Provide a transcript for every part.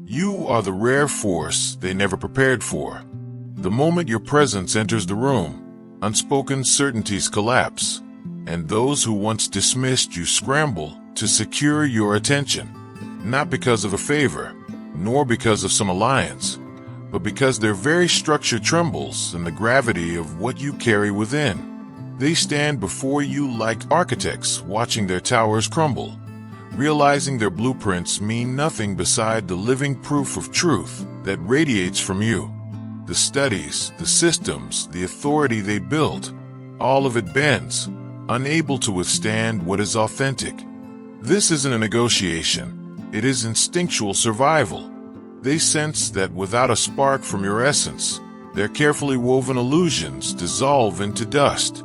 You are the rare force they never prepared for. The moment your presence enters the room, unspoken certainties collapse, and those who once dismissed you scramble to secure your attention, not because of a favor, nor because of some alliance, but because their very structure trembles in the gravity of what you carry within. They stand before you like architects watching their towers crumble, realizing their blueprints mean nothing beside the living proof of truth that radiates from you. The studies, the systems, the authority they built, all of it bends, unable to withstand what is authentic. This isn't a negotiation, it is instinctual survival. They sense that without a spark from your essence, their carefully woven illusions dissolve into dust.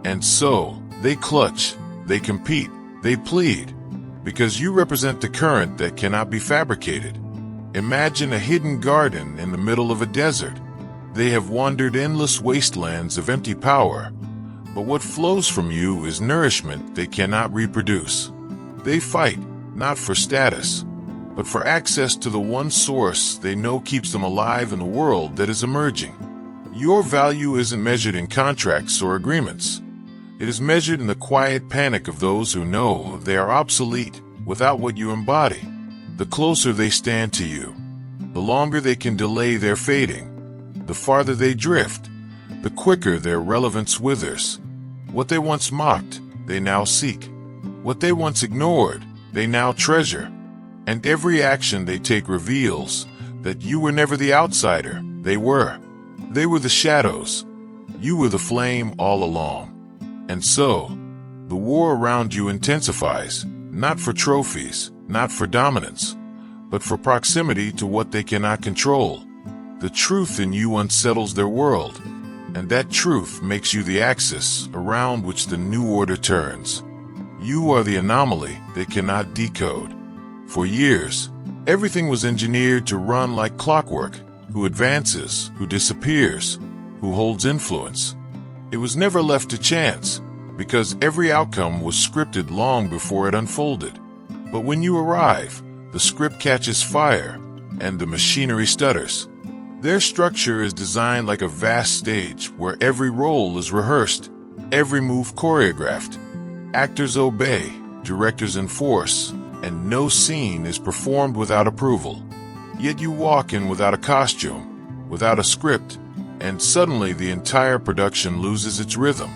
And so, they clutch, they compete, they plead, because you represent the current that cannot be fabricated. Imagine a hidden garden in the middle of a desert. They have wandered endless wastelands of empty power, but what flows from you is nourishment they cannot reproduce. They fight, not for status, but for access to the one source they know keeps them alive in a world that is emerging. Your value isn't measured in contracts or agreements. It is measured in the quiet panic of those who know they are obsolete without what you embody. The closer they stand to you, the longer they can delay their fading. The farther they drift, the quicker their relevance withers. What they once mocked, they now seek. What they once ignored, they now treasure. And every action they take reveals that you were never the outsider they were. They were the shadows. You were the flame all along. And so, the war around you intensifies, not for trophies, not for dominance, but for proximity to what they cannot control. The truth in you unsettles their world, and that truth makes you the axis around which the new order turns. You are the anomaly they cannot decode. For years, everything was engineered to run like clockwork: who advances, who disappears, who holds influence. It was never left to chance, because every outcome was scripted long before it unfolded. But when you arrive, the script catches fire, and the machinery stutters. Their structure is designed like a vast stage where every role is rehearsed, every move choreographed. Actors obey, directors enforce, and no scene is performed without approval. Yet you walk in without a costume, without a script, and suddenly the entire production loses its rhythm.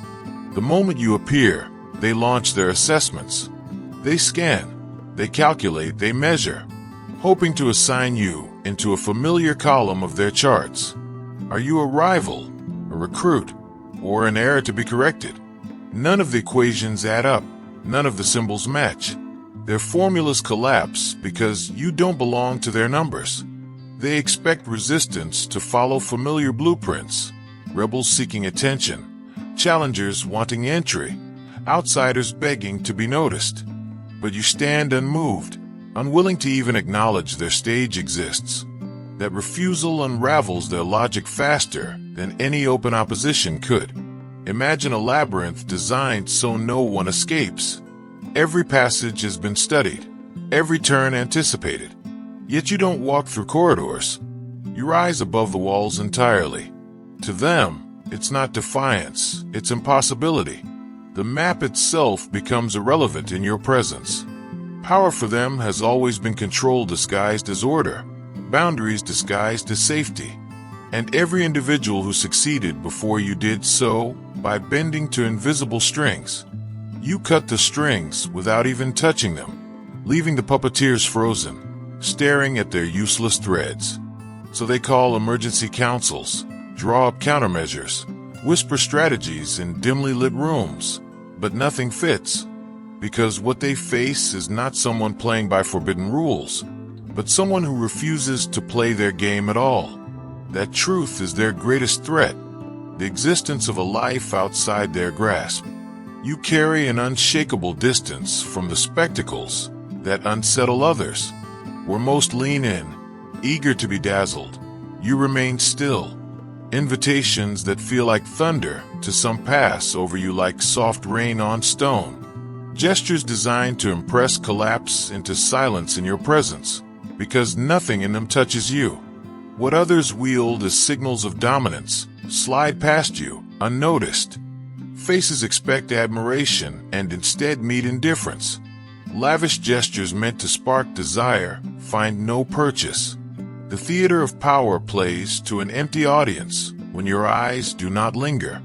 The moment you appear, they launch their assessments. They scan, they calculate, they measure, hoping to assign you into a familiar column of their charts. Are you a rival, a recruit, or an error to be corrected? None of the equations add up, none of the symbols match. Their formulas collapse because you don't belong to their numbers. They expect resistance to follow familiar blueprints, rebels seeking attention, challengers wanting entry, outsiders begging to be noticed. But you stand unmoved, unwilling to even acknowledge their stage exists. That refusal unravels their logic faster than any open opposition could. Imagine a labyrinth designed so no one escapes. Every passage has been studied, every turn anticipated. Yet you don't walk through corridors. You rise above the walls entirely. To them, it's not defiance, it's impossibility. The map itself becomes irrelevant in your presence. Power for them has always been control disguised as order, boundaries disguised as safety. And every individual who succeeded before you did so by bending to invisible strings. You cut the strings without even touching them, leaving the puppeteers frozen, staring at their useless threads. So they call emergency councils, draw up countermeasures, whisper strategies in dimly lit rooms, but nothing fits, because what they face is not someone playing by forbidden rules, but someone who refuses to play their game at all. That truth is their greatest threat, the existence of a life outside their grasp. You carry an unshakable distance from the spectacles that unsettle others. Where most lean in, eager to be dazzled, you remain still. Invitations that feel like thunder to some pass over you like soft rain on stone. Gestures designed to impress collapse into silence in your presence. because nothing in them touches you. What others wield as signals of dominance slide past you, unnoticed. Faces expect admiration and instead meet indifference. Lavish gestures meant to spark desire find no purchase. The theater of power plays to an empty audience when your eyes do not linger.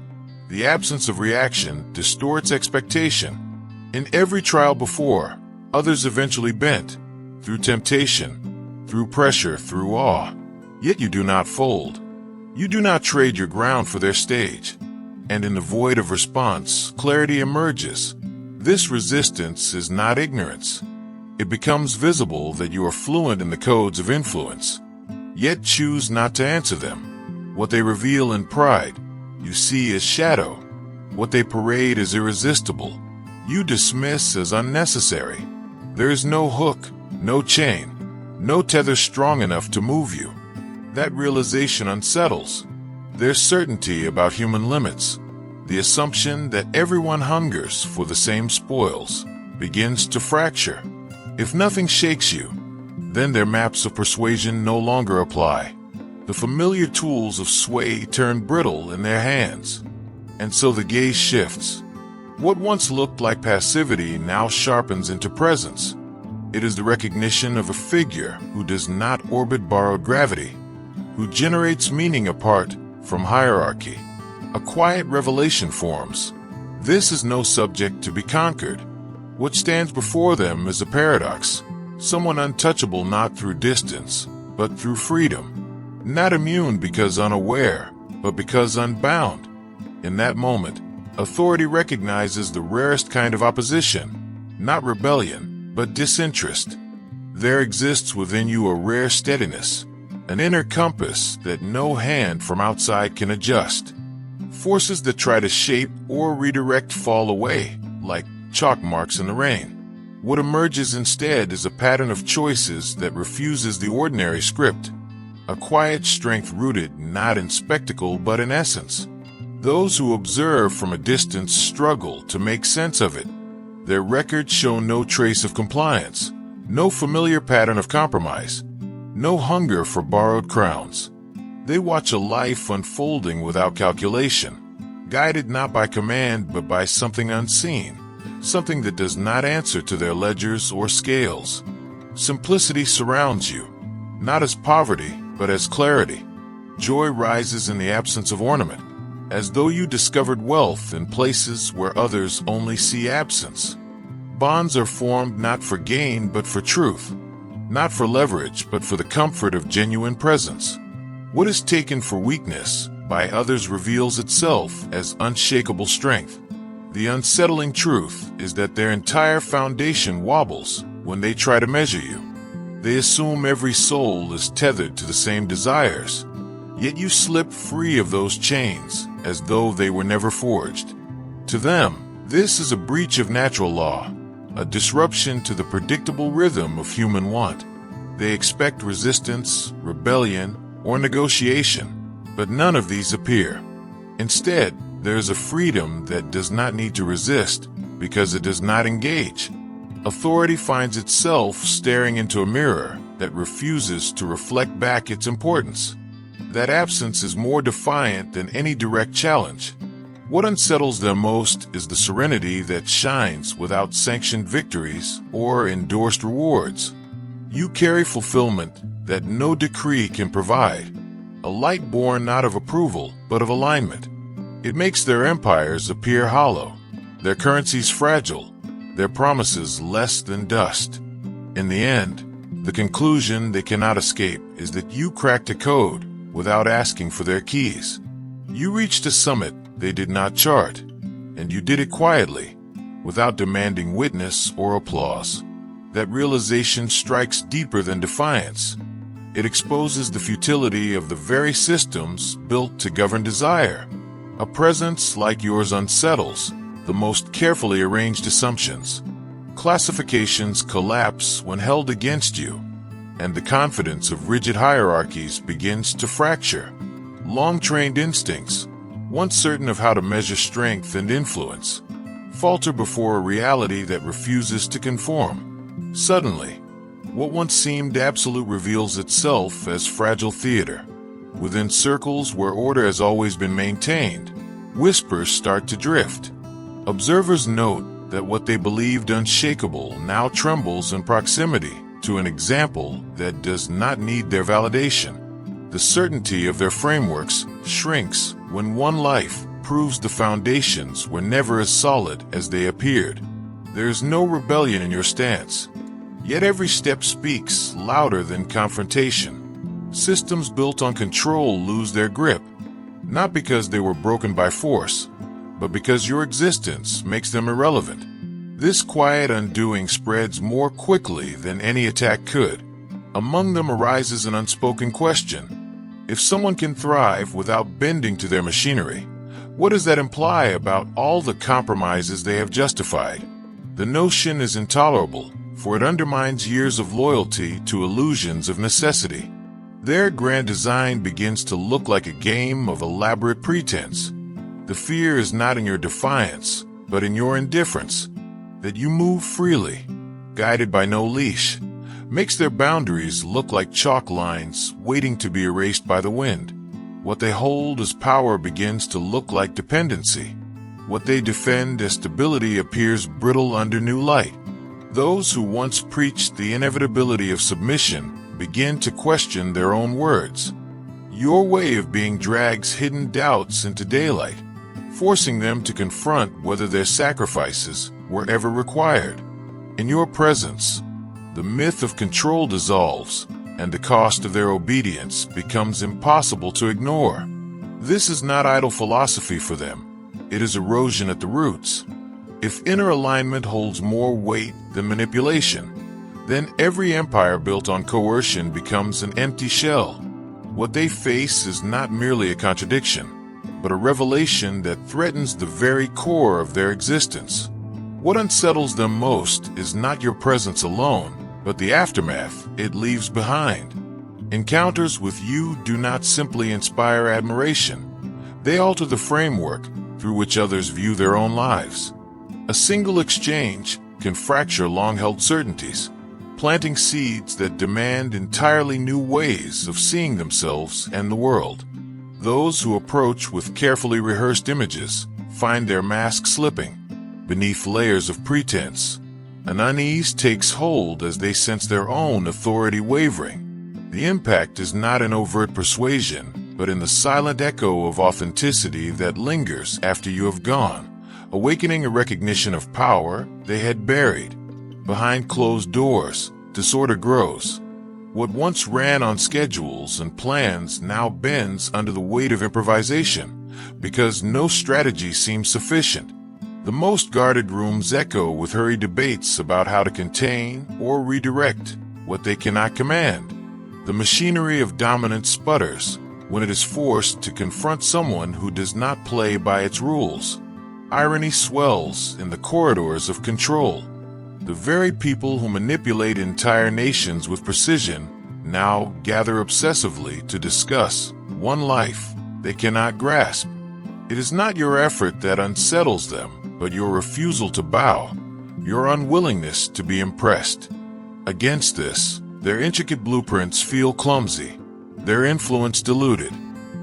The absence of reaction distorts expectation. In every trial before, others eventually bent, through temptation, through pressure, through awe. Yet you do not fold. You do not trade your ground for their stage. And in the void of response, clarity emerges. This resistance is not ignorance. It becomes visible that you are fluent in the codes of influence, yet choose not to answer them. What they reveal in pride, you see as shadow. What they parade as irresistible, you dismiss as unnecessary. There is no hook, no chain, no tether strong enough to move you. That realization unsettles. There's certainty about human limits. The assumption that everyone hungers for the same spoils begins to fracture. If nothing shakes you, then their maps of persuasion no longer apply. The familiar tools of sway turn brittle in their hands. And so the gaze shifts. What once looked like passivity now sharpens into presence. It is the recognition of a figure who does not orbit borrowed gravity, who generates meaning apart from hierarchy. A quiet revelation forms. This is no subject to be conquered. What stands before them is a paradox. Someone untouchable not through distance, but through freedom. Not immune because unaware, but because unbound. In that moment, authority recognizes the rarest kind of opposition, not rebellion, but disinterest. There exists within you a rare steadiness, an inner compass that no hand from outside can adjust. Forces that try to shape or redirect fall away, like chalk marks in the rain. What emerges instead is a pattern of choices that refuses the ordinary script, a quiet strength rooted not in spectacle but in essence. Those who observe from a distance struggle to make sense of it. Their records show no trace of compliance, no familiar pattern of compromise, no hunger for borrowed crowns. They watch a life unfolding without calculation, guided not by command but by something unseen, something that does not answer to their ledgers or scales. Simplicity surrounds you, not as poverty but as clarity. Joy rises in the absence of ornament, as though you discovered wealth in places where others only see absence. Bonds are formed not for gain but for truth, not for leverage but for the comfort of genuine presence. What is taken for weakness by others reveals itself as unshakable strength. The unsettling truth is that their entire foundation wobbles when they try to measure you. They assume every soul is tethered to the same desires, yet you slip free of those chains as though they were never forged. To them, this is a breach of natural law, a disruption to the predictable rhythm of human want. They expect resistance, rebellion, or negotiation, but none of these appear. Instead, there is a freedom that does not need to resist because it does not engage. Authority finds itself staring into a mirror that refuses to reflect back its importance. That absence is more defiant than any direct challenge. What unsettles them most is the serenity that shines without sanctioned victories or endorsed rewards. You carry fulfillment that no decree can provide, a light born not of approval but of alignment. It makes their empires appear hollow, their currencies fragile, their promises less than dust. In the end, the conclusion they cannot escape is that you cracked a code without asking for their keys. You reached a summit they did not chart, and you did it quietly, without demanding witness or applause. That realization strikes deeper than defiance. It exposes the futility of the very systems built to govern desire. A presence like yours unsettles the most carefully arranged assumptions. Classifications collapse when held against you, and the confidence of rigid hierarchies begins to fracture. Long-trained instincts, once certain of how to measure strength and influence, falter before a reality that refuses to conform. Suddenly, What once seemed absolute reveals itself as fragile theater. Within circles where order has always been maintained, whispers start to drift. Observers note that what they believed unshakable now trembles in proximity to an example that does not need their validation. The certainty of their frameworks shrinks when one life proves the foundations were never as solid as they appeared. There is no rebellion in your stance, yet every step speaks louder than confrontation. Systems built on control lose their grip, not because they were broken by force, but because your existence makes them irrelevant. This quiet undoing spreads more quickly than any attack could. Among them arises an unspoken question. If someone can thrive without bending to their machinery, what does that imply about all the compromises they have justified? The notion is intolerable, for it undermines years of loyalty to illusions of necessity. Their grand design begins to look like a game of elaborate pretense. The fear is not in your defiance, but in your indifference. That you move freely, guided by no leash, makes their boundaries look like chalk lines waiting to be erased by the wind. What they hold as power begins to look like dependency. What they defend as stability appears brittle under new light. Those who once preached the inevitability of submission begin to question their own words. Your way of being drags hidden doubts into daylight, forcing them to confront whether their sacrifices were ever required. In your presence, the myth of control dissolves, and the cost of their obedience becomes impossible to ignore. This is not idle philosophy for them. It is erosion at the roots. If inner alignment holds more weight than manipulation, then every empire built on coercion becomes an empty shell. What they face is not merely a contradiction, but a revelation that threatens the very core of their existence. What unsettles them most is not your presence alone, but the aftermath it leaves behind. Encounters with you do not simply inspire admiration. They alter the framework through which others view their own lives. A single exchange can fracture long-held certainties, planting seeds that demand entirely new ways of seeing themselves and the world. Those who approach with carefully rehearsed images find their mask slipping beneath layers of pretense. An unease takes hold as they sense their own authority wavering. The impact is not in overt persuasion, but in the silent echo of authenticity that lingers after you have gone, awakening a recognition of power they had buried. Behind closed doors, disorder grows. What once ran on schedules and plans now bends under the weight of improvisation, because no strategy seems sufficient. The most guarded rooms echo with hurried debates about how to contain or redirect what they cannot command. The machinery of dominance sputters when it is forced to confront someone who does not play by its rules. Irony swells in the corridors of control. The very people who manipulate entire nations with precision now gather obsessively to discuss one life they cannot grasp. It is not your effort that unsettles them, but your refusal to bow, your unwillingness to be impressed. Against this, their intricate blueprints feel clumsy, their influence diluted.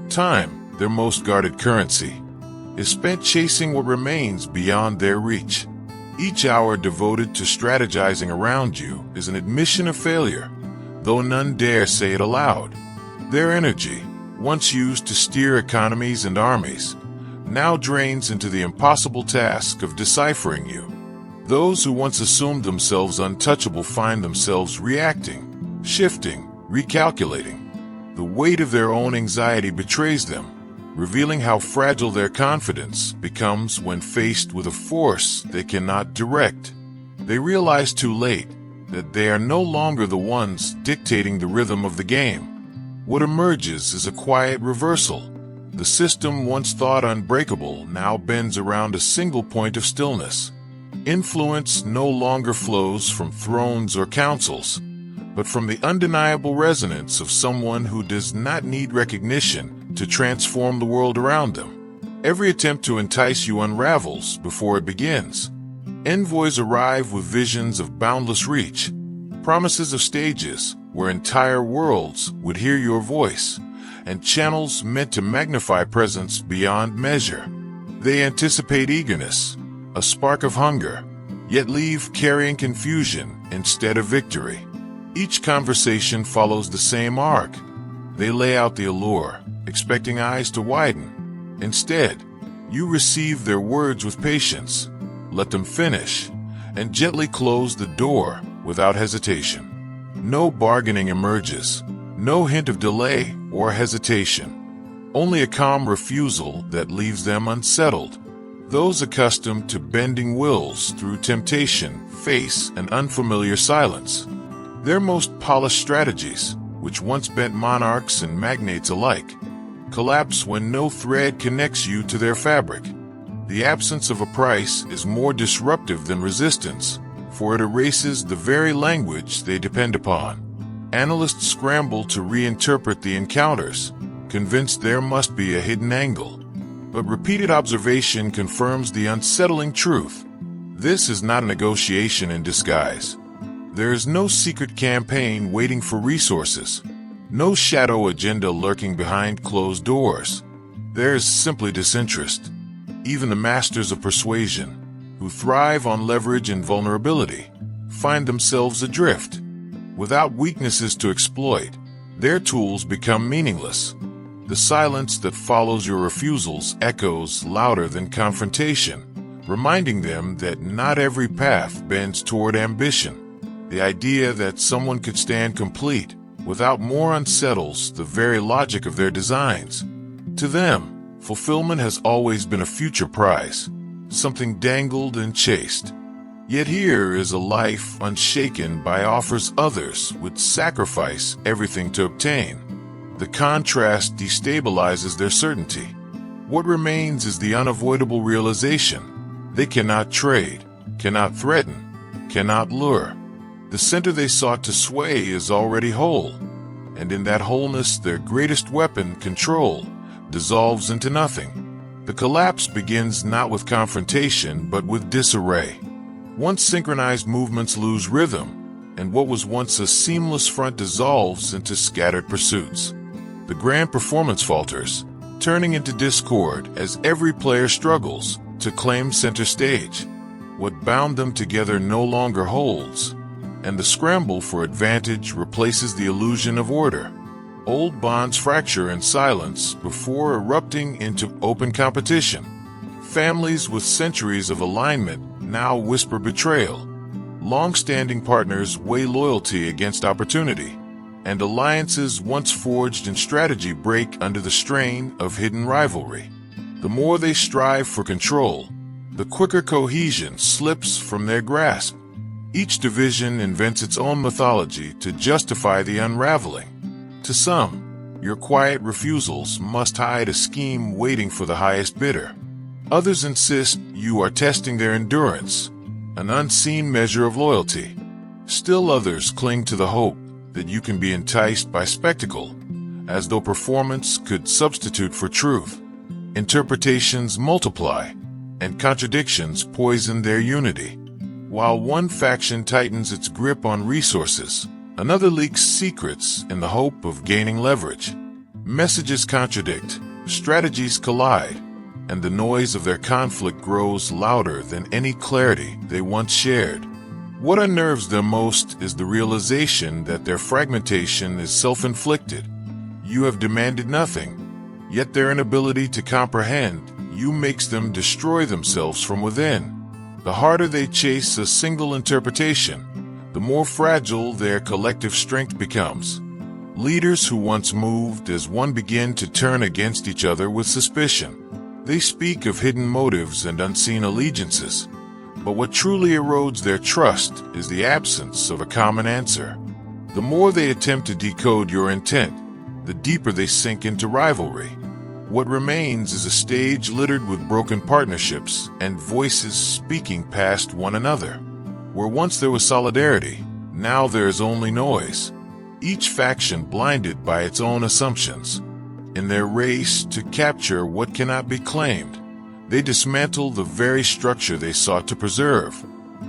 Time, their most guarded currency, is spent chasing what remains beyond their reach. Each hour devoted to strategizing around you is an admission of failure, though none dare say it aloud. Their energy, once used to steer economies and armies, now drains into the impossible task of deciphering you. Those who once assumed themselves untouchable find themselves reacting, shifting, recalculating. The weight of their own anxiety betrays them, revealing how fragile their confidence becomes when faced with a force they cannot direct. They realize too late that they are no longer the ones dictating the rhythm of the game. What emerges is a quiet reversal. The system once thought unbreakable now bends around a single point of stillness. Influence no longer flows from thrones or councils, but from the undeniable resonance of someone who does not need recognition to transform the world around them. Every attempt to entice you unravels before it begins. Envoys arrive with visions of boundless reach, promises of stages where entire worlds would hear your voice, and channels meant to magnify presence beyond measure. They anticipate eagerness, a spark of hunger, yet leave carrying confusion instead of victory. Each conversation follows the same arc. They lay out the allure, expecting eyes to widen. Instead, you receive their words with patience, let them finish, and gently close the door without hesitation. No bargaining emerges, no hint of delay or hesitation. Only a calm refusal that leaves them unsettled. Those accustomed to bending wills through temptation face an unfamiliar silence. Their most polished strategies, which once bent monarchs and magnates alike, collapse when no thread connects you to their fabric. The absence of a price is more disruptive than resistance, for it erases the very language they depend upon. Analysts scramble to reinterpret the encounters, convinced there must be a hidden angle. But repeated observation confirms the unsettling truth. This is not a negotiation in disguise. There is no secret campaign waiting for resources, no shadow agenda lurking behind closed doors. There is simply disinterest. Even the masters of persuasion, who thrive on leverage and vulnerability, find themselves adrift. Without weaknesses to exploit, their tools become meaningless. The silence that follows your refusals echoes louder than confrontation, reminding them that not every path bends toward ambition. The idea that someone could stand complete without more unsettles the very logic of their designs. To them, fulfillment has always been a future prize, something dangled and chased. Yet here is a life unshaken by offers others would sacrifice everything to obtain. The contrast destabilizes their certainty. What remains is the unavoidable realization: they cannot trade, cannot threaten, cannot lure. The center they sought to sway is already whole, and in that wholeness their greatest weapon, control, dissolves into nothing. The collapse begins not with confrontation but with disarray. Once synchronized movements lose rhythm, and what was once a seamless front dissolves into scattered pursuits. The grand performance falters, turning into discord as every player struggles to claim center stage. What bound them together no longer holds, and the scramble for advantage replaces the illusion of order. Old bonds fracture in silence before erupting into open competition. Families with centuries of alignment now whisper betrayal. Long-standing partners weigh loyalty against opportunity, and alliances once forged in strategy break under the strain of hidden rivalry. The more they strive for control, the quicker cohesion slips from their grasp. Each division invents its own mythology to justify the unraveling. To some, your quiet refusals must hide a scheme waiting for the highest bidder. Others insist you are testing their endurance, an unseen measure of loyalty. Still others cling to the hope that you can be enticed by spectacle, as though performance could substitute for truth. Interpretations multiply, and contradictions poison their unity. While one faction tightens its grip on resources, another leaks secrets in the hope of gaining leverage. Messages contradict, strategies collide, and the noise of their conflict grows louder than any clarity they once shared. What unnerves them most is the realization that their fragmentation is self-inflicted. You have demanded nothing, yet their inability to comprehend you makes them destroy themselves from within. The harder they chase a single interpretation, the more fragile their collective strength becomes. Leaders who once moved as one begin to turn against each other with suspicion. They speak of hidden motives and unseen allegiances, but what truly erodes their trust is the absence of a common answer. The more they attempt to decode your intent, the deeper they sink into rivalry. What remains is a stage littered with broken partnerships and voices speaking past one another. Where once there was solidarity, now there is only noise. Each faction blinded by its own assumptions. In their race to capture what cannot be claimed, they dismantle the very structure they sought to preserve.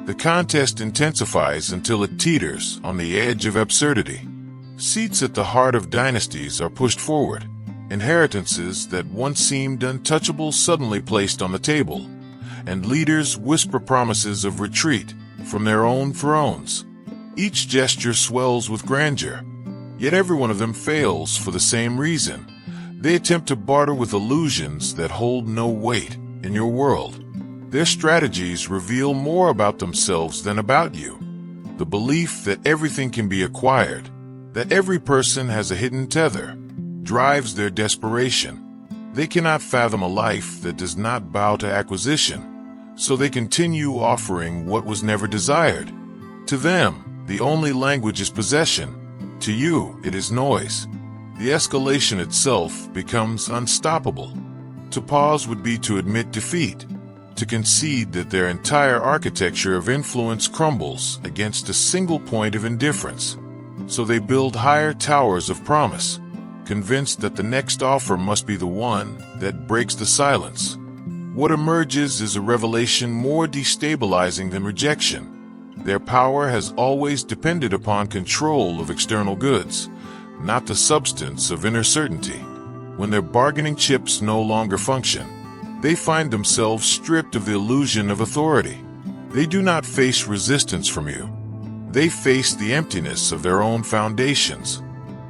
The contest intensifies until it teeters on the edge of absurdity. Seats at the heart of dynasties are pushed forward. Inheritances that once seemed untouchable suddenly placed on the table, and leaders whisper promises of retreat from their own thrones. Each gesture swells with grandeur, yet every one of them fails for the same reason. They attempt to barter with illusions that hold no weight in your world. Their strategies reveal more about themselves than about you. The belief that everything can be acquired, that every person has a hidden tether, drives their desperation. They cannot fathom a life that does not bow to acquisition, so they continue offering what was never desired. To them, the only language is possession. To you, it is noise. The escalation itself becomes unstoppable. To pause would be to admit defeat, to concede that their entire architecture of influence crumbles against a single point of indifference. So they build higher towers of promise, convinced that the next offer must be the one that breaks the silence. What emerges is a revelation more destabilizing than rejection. Their power has always depended upon control of external goods, not the substance of inner certainty. When their bargaining chips no longer function, they find themselves stripped of the illusion of authority. They do not face resistance from you. They face the emptiness of their own foundations.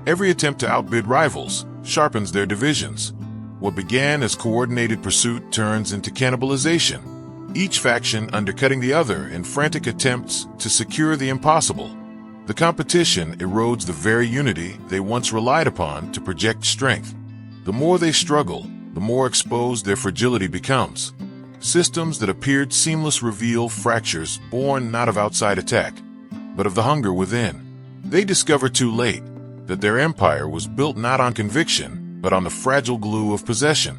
Every attempt to outbid rivals sharpens their divisions. What began as coordinated pursuit turns into cannibalization, each faction undercutting the other in frantic attempts to secure the impossible. The competition erodes the very unity they once relied upon to project strength. The more they struggle, the more exposed their fragility becomes. Systems that appeared seamless reveal fractures born not of outside attack, but of the hunger within. They discover too late that their empire was built not on conviction, but on the fragile glue of possession.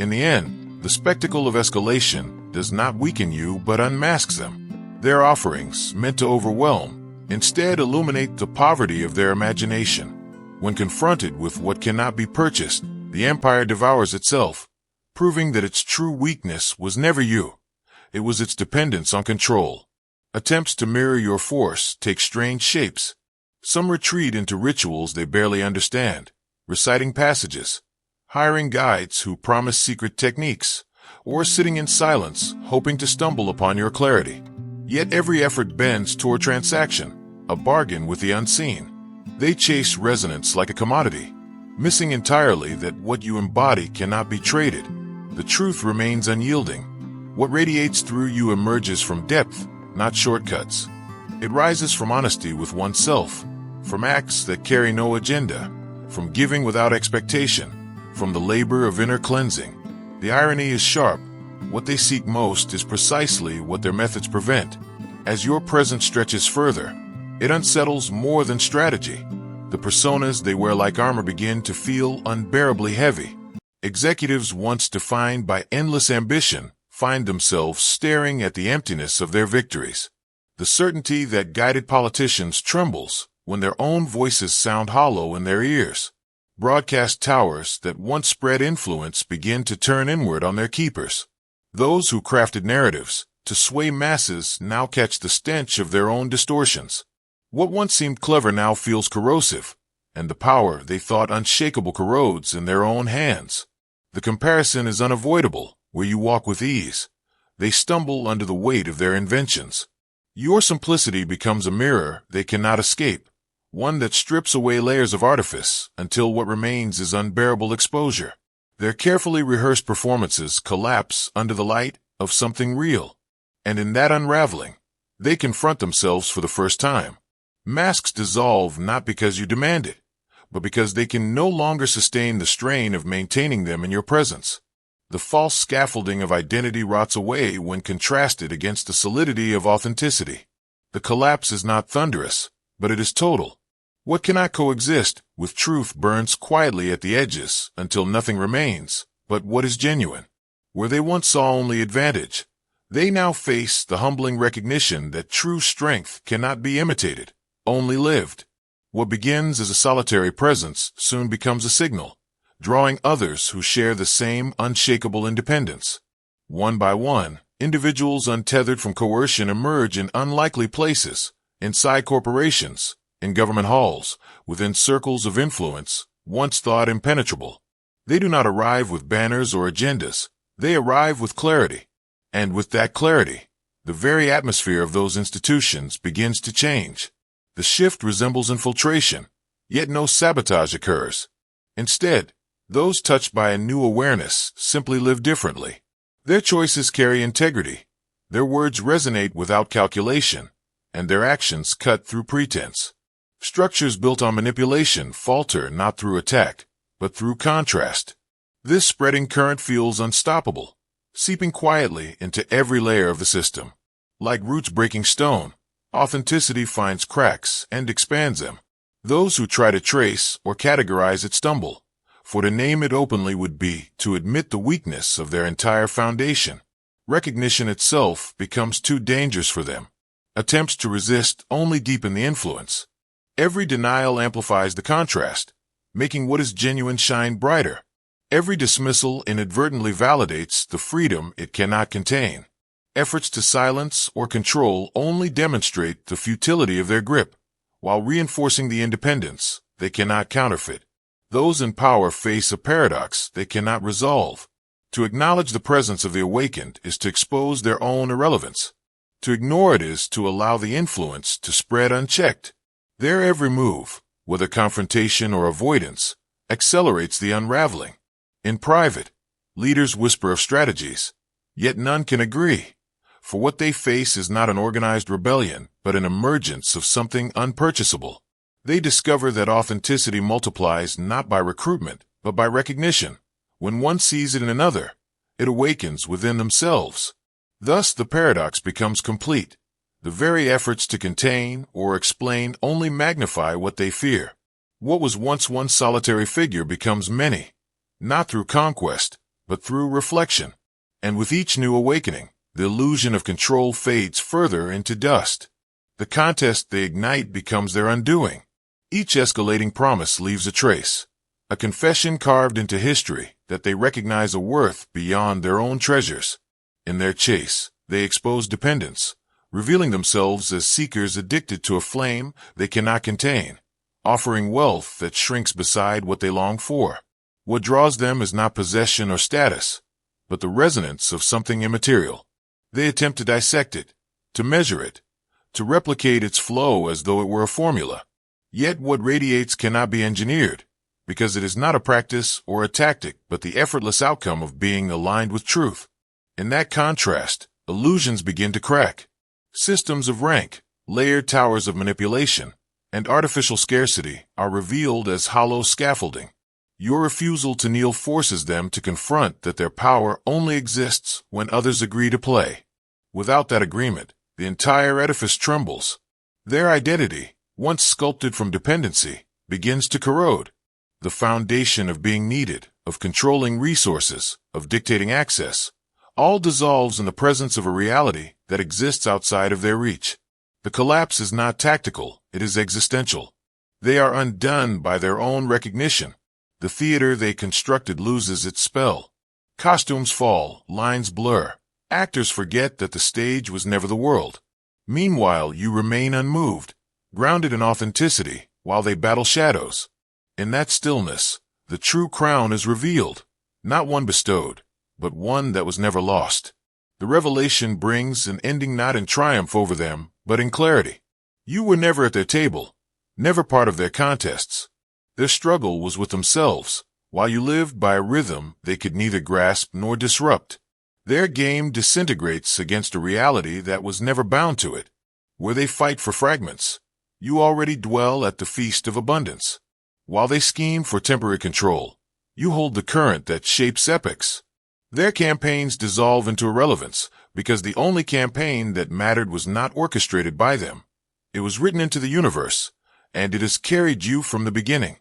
In the end, the spectacle of escalation does not weaken you but unmasks them. Their offerings, meant to overwhelm, instead illuminate the poverty of their imagination. When confronted with what cannot be purchased, the empire devours itself, proving that its true weakness was never you. It was its dependence on control. Attempts to mirror your force take strange shapes. Some retreat into rituals they barely understand, reciting passages, hiring guides who promise secret techniques, or sitting in silence, hoping to stumble upon your clarity. Yet every effort bends toward transaction, a bargain with the unseen. They chase resonance like a commodity, missing entirely that what you embody cannot be traded. The truth remains unyielding. What radiates through you emerges from depth, not shortcuts. It rises from honesty with oneself, from acts that carry no agenda, from giving without expectation, from the labor of inner cleansing. The irony is sharp. What they seek most is precisely what their methods prevent. As your presence stretches further, it unsettles more than strategy. The personas they wear like armor begin to feel unbearably heavy. Executives once defined by endless ambition find themselves staring at the emptiness of their victories. The certainty that guided politicians trembles when their own voices sound hollow in their ears. Broadcast towers that once spread influence begin to turn inward on their keepers. Those who crafted narratives to sway masses now catch the stench of their own distortions. What once seemed clever now feels corrosive, and the power they thought unshakable corrodes in their own hands. The comparison is unavoidable where you walk with ease. They stumble under the weight of their inventions. Your simplicity becomes a mirror they cannot escape, one that strips away layers of artifice until what remains is unbearable exposure. Their carefully rehearsed performances collapse under the light of something real, and in that unraveling, they confront themselves for the first time. Masks dissolve not because you demand it, but because they can no longer sustain the strain of maintaining them in your presence. The false scaffolding of identity rots away when contrasted against the solidity of authenticity. The collapse is not thunderous, but it is total. What cannot coexist with truth burns quietly at the edges until nothing remains but what is genuine. Where they once saw only advantage, they now face the humbling recognition that true strength cannot be imitated, only lived. What begins as a solitary presence soon becomes a signal, drawing others who share the same unshakable independence. One by one, Individuals untethered from coercion emerge in unlikely places, inside corporations, in government halls, within circles of influence, once thought impenetrable. They do not arrive with banners or agendas. They arrive with clarity. And with that clarity, the very atmosphere of those institutions begins to change. The shift resembles infiltration, yet no sabotage occurs. Instead, those touched by a new awareness simply live differently. Their choices carry integrity. Their words resonate without calculation, and their actions cut through pretense. Structures built on manipulation falter not through attack, but through contrast. This spreading current feels unstoppable, seeping quietly into every layer of the system. Like roots breaking stone, authenticity finds cracks and expands them. Those who try to trace or categorize it stumble, for to name it openly would be to admit the weakness of their entire foundation. Recognition itself becomes too dangerous for them. Attempts to resist only deepen the influence. Every denial amplifies the contrast, making what is genuine shine brighter. Every dismissal inadvertently validates the freedom it cannot contain. Efforts to silence or control only demonstrate the futility of their grip, while reinforcing the independence they cannot counterfeit. Those in power face a paradox they cannot resolve. To acknowledge the presence of the awakened is to expose their own irrelevance. To ignore it is to allow the influence to spread unchecked. Their every move, whether confrontation or avoidance, accelerates the unraveling. In private, leaders whisper of strategies, yet none can agree. For what they face is not an organized rebellion, but an emergence of something unpurchasable. They discover that authenticity multiplies not by recruitment, but by recognition. When one sees it in another, it awakens within themselves. Thus the paradox becomes complete. The very efforts to contain or explain only magnify what they fear. What was once one solitary figure becomes many, not through conquest, but through reflection. And with each new awakening, the illusion of control fades further into dust. The contest they ignite becomes their undoing. Each escalating promise leaves a trace, a confession carved into history that they recognize a worth beyond their own treasures. In their chase, they expose dependence, revealing themselves as seekers addicted to a flame they cannot contain, offering wealth that shrinks beside what they long for. What draws them is not possession or status, but the resonance of something immaterial. They attempt to dissect it, to measure it, to replicate its flow as though it were a formula. Yet what radiates cannot be engineered, because it is not a practice or a tactic, but the effortless outcome of being aligned with truth. In that contrast, illusions begin to crack. Systems of rank, layered towers of manipulation, and artificial scarcity are revealed as hollow scaffolding. Your refusal to kneel forces them to confront that their power only exists when others agree to play. Without that agreement, the entire edifice trembles. Their identity, once sculpted from dependency, begins to corrode. The foundation of being needed, of controlling resources, of dictating access, all dissolves in the presence of a reality that exists outside of their reach. The collapse is not tactical, it is existential. They are undone by their own recognition. The theater they constructed loses its spell. Costumes fall, lines blur. Actors forget that the stage was never the world. Meanwhile, you remain unmoved, grounded in authenticity, while they battle shadows. In that stillness, the true crown is revealed, not one bestowed, but one that was never lost. The revelation brings an ending not in triumph over them, but in clarity. You were never at their table, never part of their contests. Their struggle was with themselves, while you lived by a rhythm they could neither grasp nor disrupt. Their game disintegrates against a reality that was never bound to it. Where they fight for fragments, you already dwell at the feast of abundance. While they scheme for temporary control, you hold the current that shapes epochs. Their campaigns dissolve into irrelevance because the only campaign that mattered was not orchestrated by them. It was written into the universe, and it has carried you from the beginning.